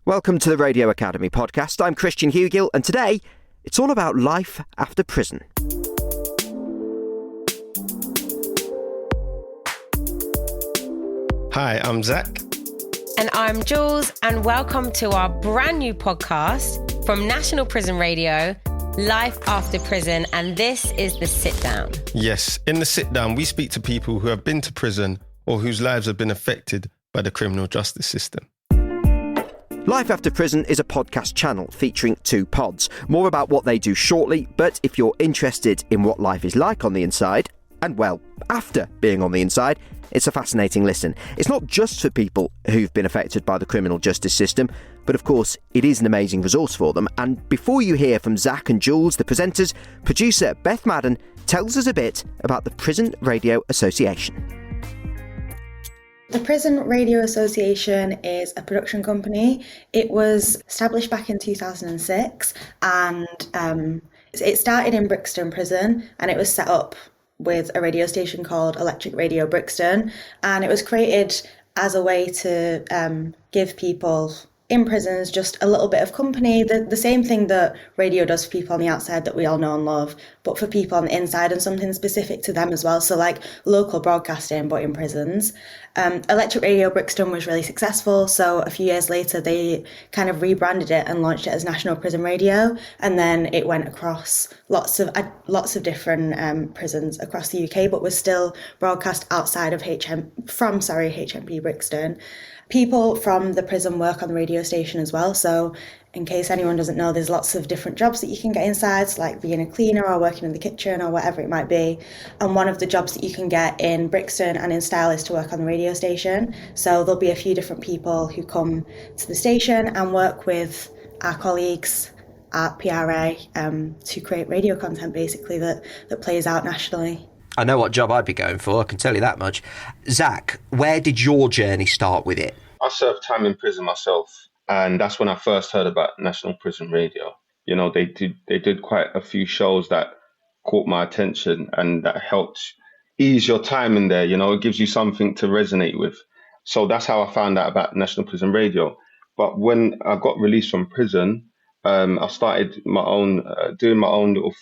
Welcome to the Radio Academy podcast. I'm Christian Hugill, and today it's all about life after prison. Hi, I'm Zach. And I'm Jules, and welcome to our brand new podcast from National Prison Radio, Life After Prison, and this is The Sit Down. Yes, in The Sit Down, we speak to people who have been to prison or whose lives have been affected by the criminal justice system. Life After Prison is a podcast channel featuring two pods. More about what they do shortly, but if you're interested in what life is like on the inside, and well, after being on the inside, it's a fascinating listen. It's not just for people who've been affected by the criminal justice system, but of course, it is an amazing resource for them. And before you hear from Zach and Jules, the presenters, producer Beth Madden tells us a bit about the Prison Radio Association. The Prison Radio Association is a production company. It was established back in 2006 and it started in Brixton Prison, and it was set up with a radio station called Electric Radio Brixton, and it was created as a way to give people in prisons just a little bit of company, the same thing that radio does for people on the outside that we all know and love, but for people on the inside, and something specific to them as well. So like local broadcasting, but in prisons. Electric Radio Brixton was really successful, so a few years later they kind of rebranded it and launched it as National Prison Radio, and then it went across lots of different prisons across the UK, but was still broadcast outside of HMP Brixton. People from the prison work on the radio station as well, so in case anyone doesn't know, there's lots of different jobs that you can get inside, like being a cleaner or working in the kitchen or whatever it might be. And one of the jobs that you can get in Brixton and in Style is to work on the radio station. So there'll be a few different people who come to the station and work with our colleagues at PRA to create radio content basically that plays out nationally. I know what job I'd be going for, I can tell you that much. Zach, where did your journey start with it? I served time in prison myself, and that's when I first heard about National Prison Radio. You know, they did quite a few shows that caught my attention and that helped ease your time in there. You know, it gives you something to resonate with. So that's how I found out about National Prison Radio. But when I got released from prison, I started my own, doing my own little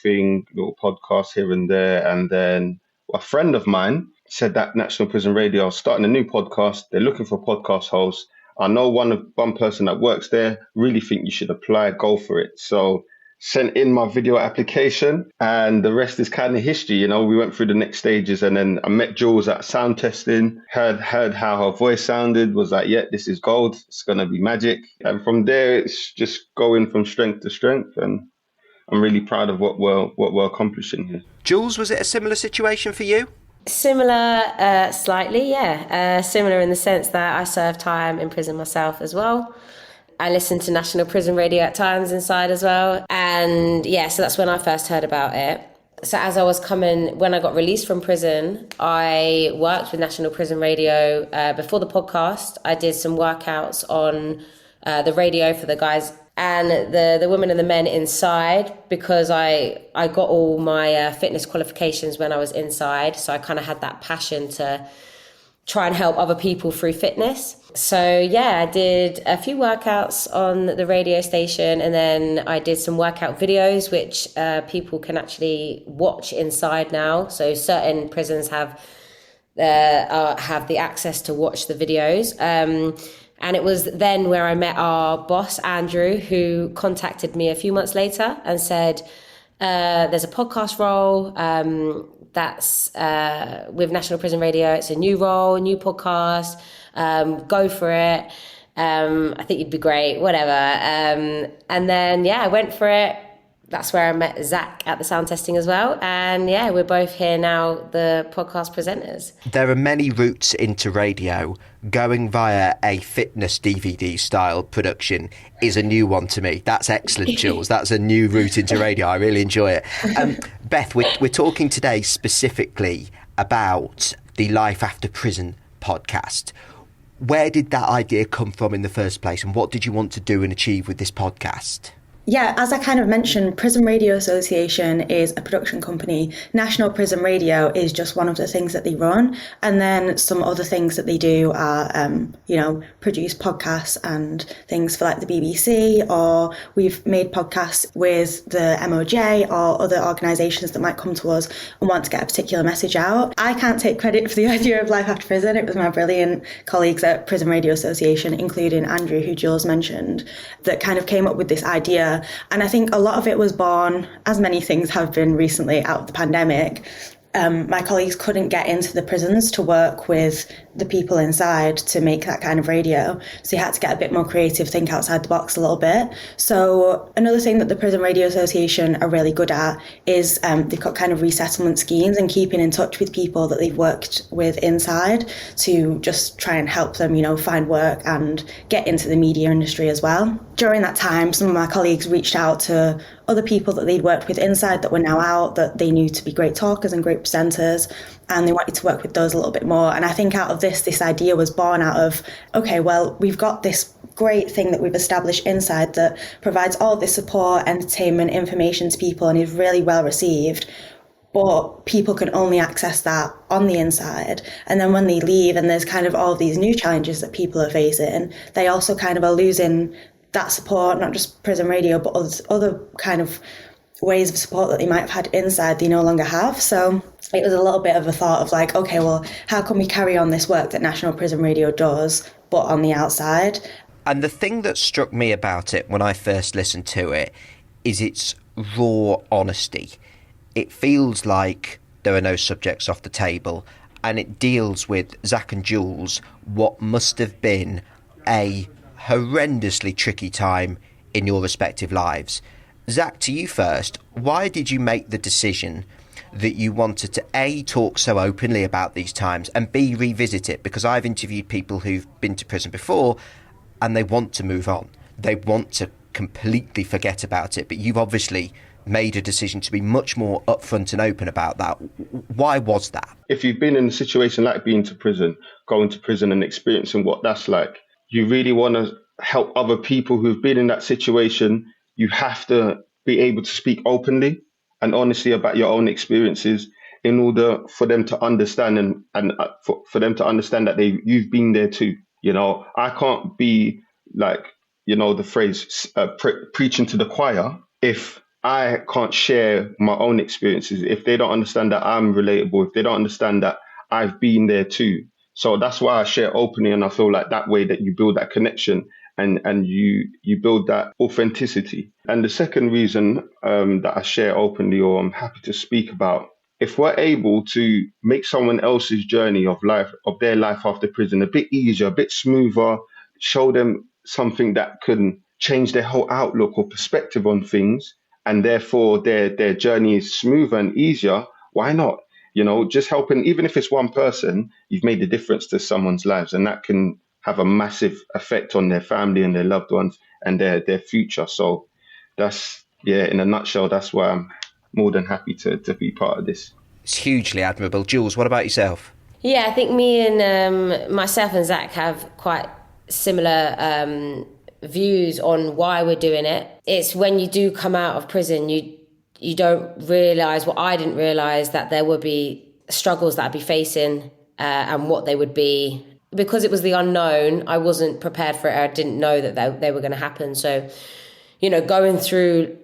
podcasts here and there. And then a friend of mine said that National Prison Radio is starting a new podcast. They're looking for podcast hosts. I know one person that works there. Really think you should apply, go for it. So sent in my video application, and the rest is kind of history. You know, we went through the next stages, and then I met Jules at sound testing, heard how her voice sounded, was like, yeah, this is gold. It's going to be magic. And from there, it's just going from strength to strength. And I'm really proud of what we're accomplishing here. Jules, was it a similar situation for you? Similar, slightly, yeah. Similar in the sense that I served time in prison myself as well. I listened to National Prison Radio at times inside as well. And yeah, so that's when I first heard about it. So as I was when I got released from prison, I worked with National Prison Radio. Before the podcast, I did some workouts on the radio for the guys and the women and the men inside, because I got all my fitness qualifications when I was inside. So I kind of had that passion to try and help other people through fitness. So yeah, I did a few workouts on the radio station, and then I did some workout videos, which people can actually watch inside now. So certain prisons have the access to watch the videos. And it was then where I met our boss, Andrew, who contacted me a few months later and said, there's a podcast role that's with National Prison Radio. It's a new role, a new podcast. Go for it. I think you'd be great, whatever. And then, yeah, I went for it. That's where I met Zach at the sound testing as well. And yeah, we're both here now, the podcast presenters. There are many routes into radio. Going via a fitness DVD style production is a new one to me. That's excellent, Jules. That's a new route into radio. I really enjoy it. Beth, we're talking today specifically about the Life After Prison podcast. Where did that idea come from in the first place, and what did you want to do and achieve with this podcast? Yeah, as I kind of mentioned, Prison Radio Association is a production company. National Prison Radio is just one of the things that they run. And then some other things that they do are, produce podcasts and things for like the BBC, or we've made podcasts with the MOJ or other organisations that might come to us and want to get a particular message out. I can't take credit for the idea of Life After Prison. It was my brilliant colleagues at Prison Radio Association, including Andrew, who Jules mentioned, that kind of came up with this idea. And I think a lot of it was born, as many things have been recently, out of the pandemic. My colleagues couldn't get into the prisons to work with the people inside to make that kind of radio. So you had to get a bit more creative, think outside the box a little bit. So another thing that the Prison Radio Association are really good at is they've got kind of resettlement schemes and keeping in touch with people that they've worked with inside to just try and help them, find work and get into the media industry as well. During that time, some of my colleagues reached out to other people that they'd worked with inside that were now out, that they knew to be great talkers and great presenters, and they wanted to work with those a little bit more. And I think out of this idea was born out of, okay, well, we've got this great thing that we've established inside that provides all this support, entertainment, information to people and is really well received. But people can only access that on the inside. And then when they leave and there's kind of all of these new challenges that people are facing, they also kind of are losing that support, not just prison radio, but other kind of ways of support that they might have had inside they no longer have. So it was a little bit of a thought of like, okay, well, how can we carry on this work that National Prison Radio does, but on the outside? And the thing that struck me about it when I first listened to it is its raw honesty. It feels like there are no subjects off the table, and it deals with Zach and Jules what must have been a horrendously tricky time in your respective lives. Zach, to you first, why did you make the decision that you wanted to A, talk so openly about these times, and B, revisit it? Because I've interviewed people who've been to prison before and they want to move on. They want to completely forget about it, but you've obviously made a decision to be much more upfront and open about that. Why was that? If you've been in a situation like being to prison, going to prison and experiencing what that's like, you really want to help other people who've been in that situation. You have to be able to speak openly and honestly about your own experiences in order for them to understand and for them to understand that you've been there too. I can't be like, the phrase preaching to the choir if I can't share my own experiences, if they don't understand that I'm relatable, if they don't understand that I've been there too. So that's why I share openly, and I feel like that way that you build that connection and you build that authenticity. And the second reason that I share openly, or I'm happy to speak about, if we're able to make someone else's journey of their life after prison a bit easier, a bit smoother, show them something that can change their whole outlook or perspective on things, and therefore their journey is smoother and easier, why not? Just helping, even if it's one person, you've made a difference to someone's lives, and that can have a massive effect on their family and their loved ones and their future. So that's, in a nutshell, that's why I'm more than happy to be part of this. It's hugely admirable. Jules, what about yourself? Yeah, I think me and myself and Zach have quite similar views on why we're doing it. It's when you do come out of prison, you don't realise, I didn't realise that there would be struggles that I'd be facing and what they would be. Because it was the unknown, I wasn't prepared for it. I didn't know that they were going to happen. So, going through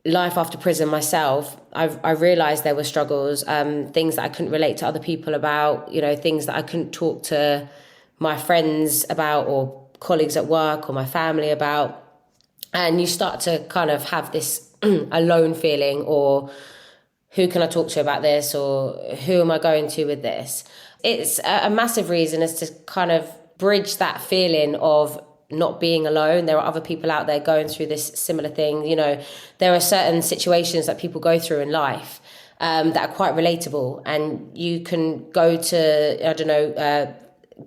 life after prison myself, I realised there were struggles, things that I couldn't relate to other people about, things that I couldn't talk to my friends about or colleagues at work or my family about. And you start to kind of have this alone feeling, or who can I talk to about this, or who am I going to with this? It's a massive reason is to kind of bridge that feeling of not being alone. There are other people out there going through this similar thing. There are certain situations that people go through in life that are quite relatable, and you can go to,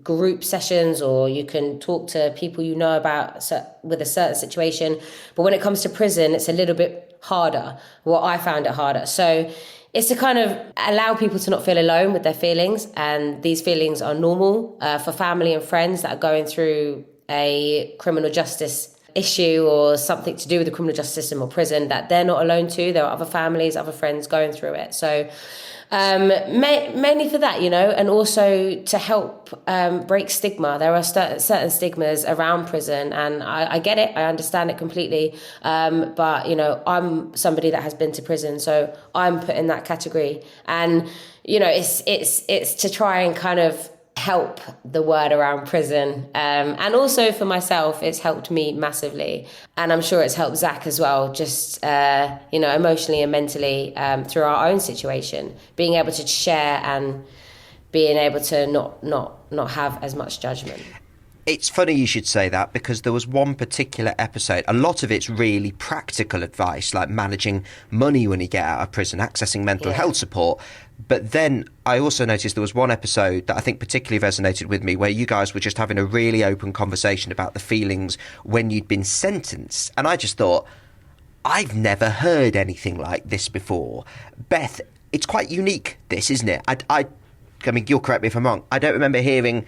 group sessions, or you can talk to people about with a certain situation. But when it comes to prison, it's a little bit harder. Well, I found it harder. So it's to kind of allow people to not feel alone with their feelings, and these feelings are normal for family and friends that are going through a criminal justice issue or something to do with the criminal justice system or prison, that they're not alone too. There are other families, other friends going through it. So mainly for that, and also to help break stigma. There are certain stigmas around prison, and I get it, I understand it completely. But I'm somebody that has been to prison, so I'm put in that category. And it's to try and kind of help the word around prison, and also for myself, it's helped me massively, and I'm sure it's helped Zach as well, just emotionally and mentally, through our own situation, being able to share and being able to not have as much judgment. It's funny you should say that, because there was one particular episode, a lot of it's really practical advice, like managing money when you get out of prison, accessing mental health support. But then I also noticed there was one episode that I think particularly resonated with me, where you guys were just having a really open conversation about the feelings when you'd been sentenced. And I just thought, I've never heard anything like this before. Beth, it's quite unique, this, isn't it? I mean, you'll correct me if I'm wrong. I don't remember hearing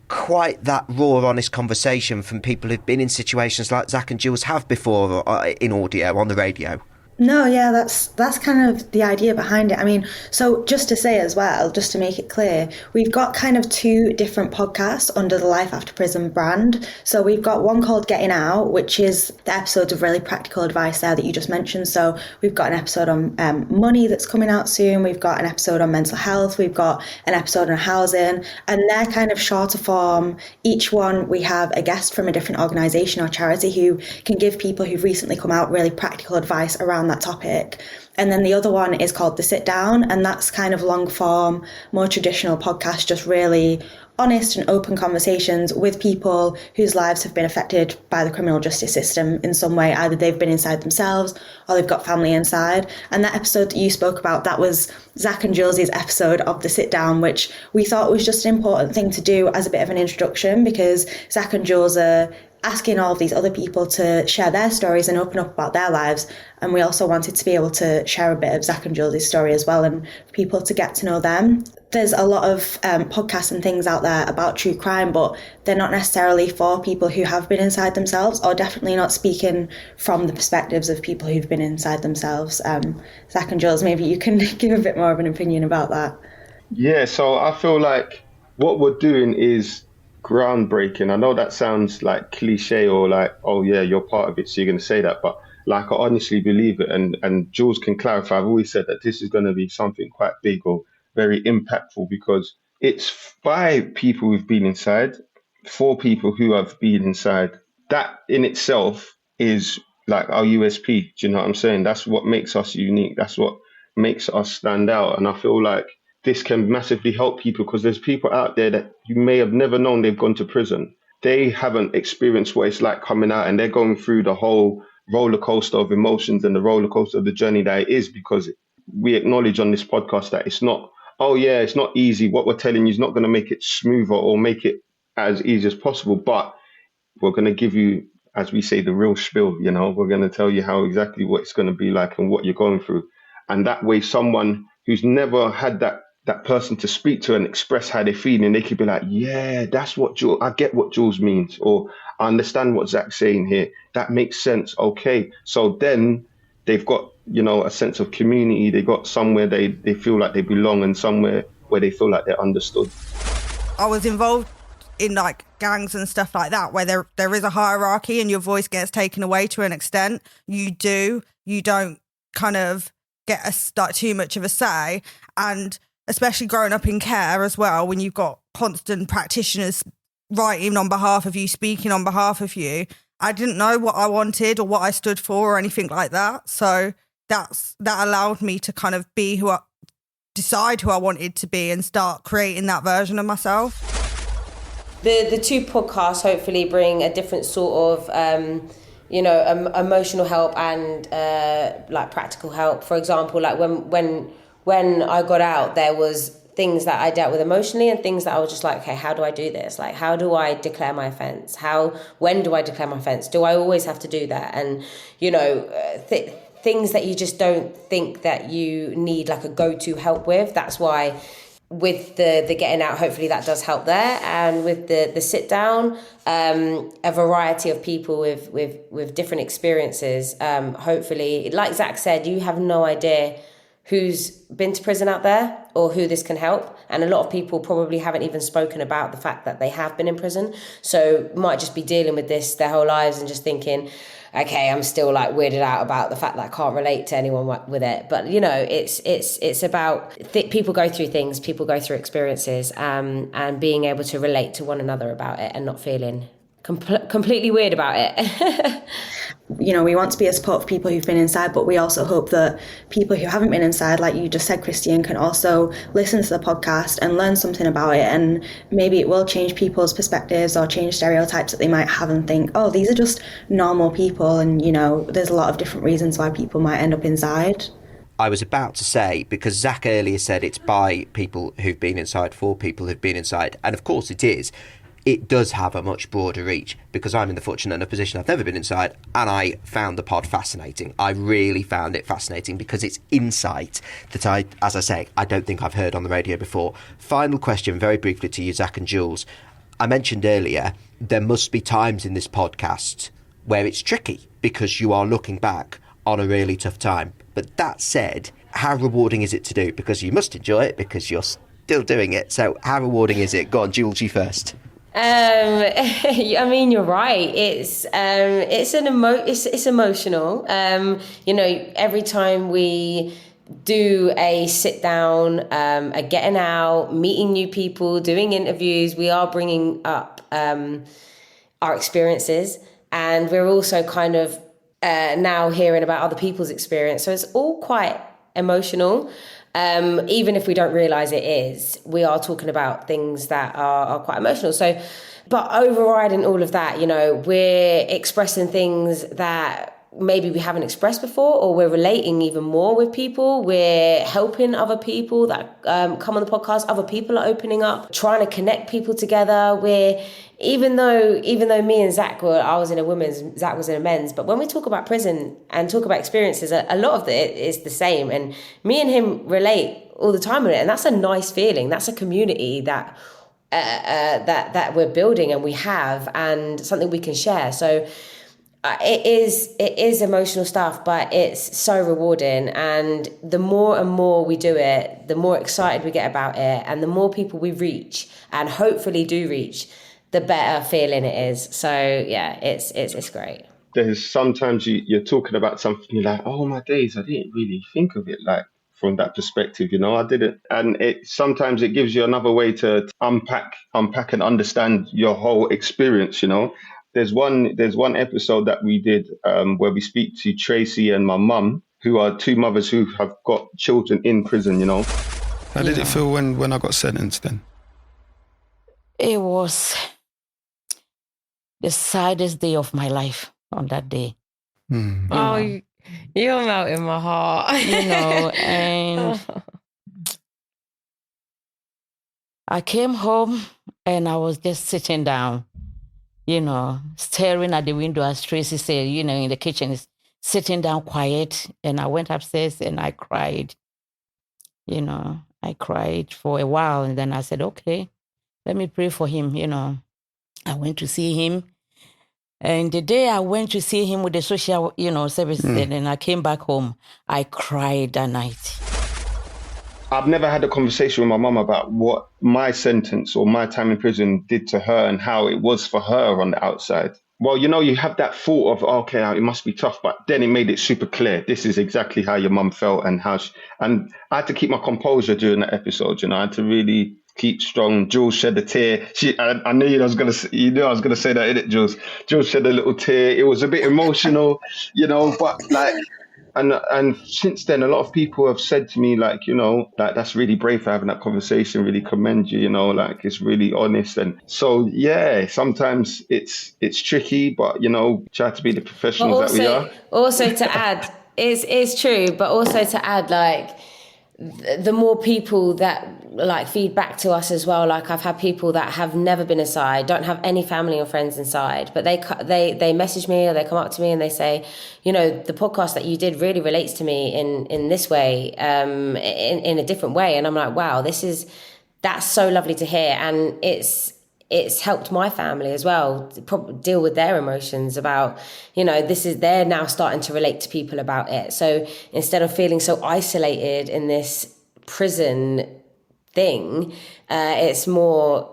quite that raw, honest conversation from people who've been in situations like Zach and Jules have before, in audio, on the radio. No, yeah, that's kind of the idea behind it. I mean, so just to say as well, just to make it clear, we've got kind of two different podcasts under the Life After Prison brand. So we've got one called Getting Out, which is the episodes of really practical advice there that you just mentioned. So we've got an episode on money that's coming out soon. We've got an episode on mental health. We've got an episode on housing, and they're kind of shorter form. Each one we have a guest from a different organisation or charity who can give people who've recently come out really practical advice around that topic. And then the other one is called The Sit Down, and that's kind of long form, more traditional podcast, just really honest and open conversations with people whose lives have been affected by the criminal justice system in some way. Either they've been inside themselves or they've got family inside. And that episode that you spoke about, that was Zach and Jules' episode of The Sit Down, which we thought was just an important thing to do as a bit of an introduction, because Zach and Jules are asking all of these other people to share their stories and open up about their lives. And we also wanted to be able to share a bit of Zach and Jules' story as well, and for people to get to know them. There's a lot of podcasts and things out there about true crime, but they're not necessarily for people who have been inside themselves, or definitely not speaking from the perspectives of people who've been inside themselves. Zach and Jules, maybe you can give a bit more of an opinion about that. Yeah, so I feel like what we're doing is groundbreaking. I know that sounds like cliche, or like, oh yeah, you're part of it, so you're going to say that, but like, I honestly believe it, and Jules can clarify. I've always said that this is going to be something quite big or very impactful, because it's by people who've been inside, for people who have been inside. That in itself is like our USP. Do you know what I'm saying? That's what makes us unique. That's what makes us stand out. And I feel like this can massively help people, because there's people out there that you may have never known they've gone to prison. They haven't experienced what it's like coming out, and they're going through the whole roller coaster of emotions and the roller coaster of the journey that it is, because we acknowledge on this podcast that it's not, oh yeah, it's not easy. What we're telling you is not going to make it smoother or make it as easy as possible, but we're going to give you, as we say, the real spiel. We're going to tell you how exactly what it's going to be like and what you're going through. And that way, someone who's never had that person to speak to and express how they're feeling, they could be like, yeah, that's what Jules, I get what Jules means, or I understand what Zach's saying here. That makes sense. Okay. So then they've got, a sense of community. They got somewhere they feel like they belong, and somewhere where they feel like they're understood. I was involved in like gangs and stuff like that, where there is a hierarchy and your voice gets taken away to an extent. You don't kind of get too much of a say. And especially growing up in care as well, when you've got constant practitioners writing on behalf of you, speaking on behalf of you, I didn't know what I wanted or what I stood for or anything like that. So that allowed me to kind of decide who I wanted to be and start creating that version of myself. The two podcasts hopefully bring a different sort of emotional help and like practical help. For example, like when I got out, there was things that I dealt with emotionally and things that I was just like, okay, how do I do this? Like, how do I declare my offence? When do I declare my offence? Do I always have to do that? And, things that you just don't think that you need like a go-to help with. That's why with the getting out, hopefully that does help there. And with the sit down, a variety of people with different experiences. Hopefully, like Zach said, you have no idea who's been to prison out there or who this can help. And a lot of people probably haven't even spoken about the fact that they have been in prison. So might just be dealing with this their whole lives and just thinking, okay, I'm still like weirded out about the fact that I can't relate to anyone with it. But, you know, it's about people go through things, people go through experiences, and being able to relate to one another about it and not feeling completely weird about it. You know, we want to be a support for people who've been inside, but we also hope that people who haven't been inside, like you just said, Christian, can also listen to the podcast and learn something about it. And maybe it will change people's perspectives or change stereotypes that they might have and think, oh, these are just normal people. And, you know, there's a lot of different reasons why people might end up inside. I was about to say, because Zach earlier said it's by people who've been inside, for people who've been inside. And of course it is. It does have a much broader reach, because I'm in the fortunate enough position I've never been inside, and I found the pod fascinating. I really found it fascinating because it's insight that as I say, I don't think I've heard on the radio before. Final question, very briefly to you, Zach and Jules. I mentioned earlier, there must be times in this podcast where it's tricky because you are looking back on a really tough time. But that said, how rewarding is it to do? Because you must enjoy it because you're still doing it. So how rewarding is it? Go on, Jules, you first. I mean, you're right. It's emotional. You know, every time we do a sit down, a getting out, meeting new people, doing interviews, we are bringing up our experiences, and we're also kind of now hearing about other people's experience. So it's all quite emotional. Even if we don't realize it is, we are talking about things that are quite emotional. So, but overriding all of that, you know, we're expressing things that maybe we haven't expressed before, or we're relating even more with people. We're helping other people that come on the podcast. Other people are opening up, trying to connect people together. Even though me and Zach I was in a women's, Zach was in a men's, but when we talk about prison and talk about experiences, a lot of it is the same. And me and him relate all the time with it. And that's a nice feeling. That's a community that we're building and we have, and something we can share. So it is emotional stuff, but it's so rewarding. And the more and more we do it, the more excited we get about it, and the more people we reach and hopefully do reach, the better feeling it is. So yeah, it's great. There's sometimes you're talking about something, you're like, oh my days, I didn't really think of it like from that perspective, you know, I didn't. And sometimes it gives you another way to unpack and understand your whole experience, you know. There's one episode that we did where we speak to Tracy and my mum, who are two mothers who have got children in prison, you know. How did it feel when I got sentenced then? It was the saddest day of my life on that day. Oh, you're melting my heart. You know, and I came home and I was just sitting down, you know, staring at the window, as Tracy said, you know, in the kitchen, sitting down quiet. And I went upstairs and I cried. You know, I cried for a while. And then I said, okay, let me pray for him, you know. I went to see him. And the day I went to see him with the social, you know, services, and I came back home, I cried that night. I've never had a conversation with my mum about what my sentence or my time in prison did to her and how it was for her on the outside. Well, you know, you have that thought of, okay, it must be tough, but then it made it super clear. This is exactly how your mum felt and and I had to keep my composure during that episode. You know, I had to really keep strong. Jules shed a tear. I knew I was gonna say that, innit, Jules? Jules shed a little tear. It was a bit emotional, you know, but like, and since then, a lot of people have said to me, like, you know, like, that's really brave for having that conversation. Really commend you, you know, like, it's really honest. And so, yeah, sometimes it's tricky, but, you know, try to be the professionals that we are. Also to add, it's true, but also to add, like, the more people that like feed back to us as well. Like, I've had people that have never been inside, don't have any family or friends inside, but they message me or they come up to me and they say, you know, the podcast that you did really relates to me in this way, in a different way. And I'm like, wow, this is that's so lovely to hear. And it's helped my family as well deal with their emotions about, they're now starting to relate to people about it. So instead of feeling so isolated in this prison thing, it's more,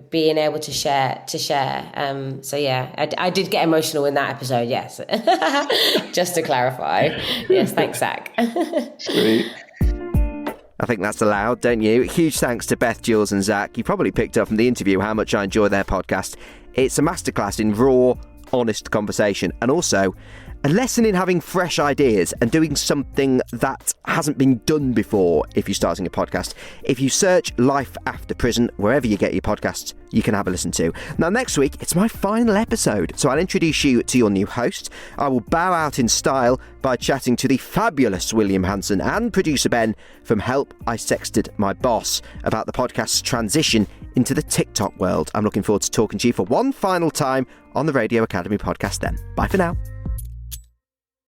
being able to share. So yeah, I did get emotional in that episode. Yes. Just to clarify. Yes. Thanks, Zach. Sweet. I think that's allowed, don't you? Huge thanks to Beth, Jules and Zach. You probably picked up from the interview how much I enjoy their podcast. It's a masterclass in raw, honest conversation, and also a lesson in having fresh ideas and doing something that hasn't been done before if you're starting a podcast. If you search Life After Prison, wherever you get your podcasts, you can have a listen to. Now, next week, it's my final episode, so I'll introduce you to your new host. I will bow out in style by chatting to the fabulous William Hanson and producer Ben from Help, I Sexted My Boss about the podcast's transition into the TikTok world. I'm looking forward to talking to you for one final time on the Radio Academy podcast then. Bye for now.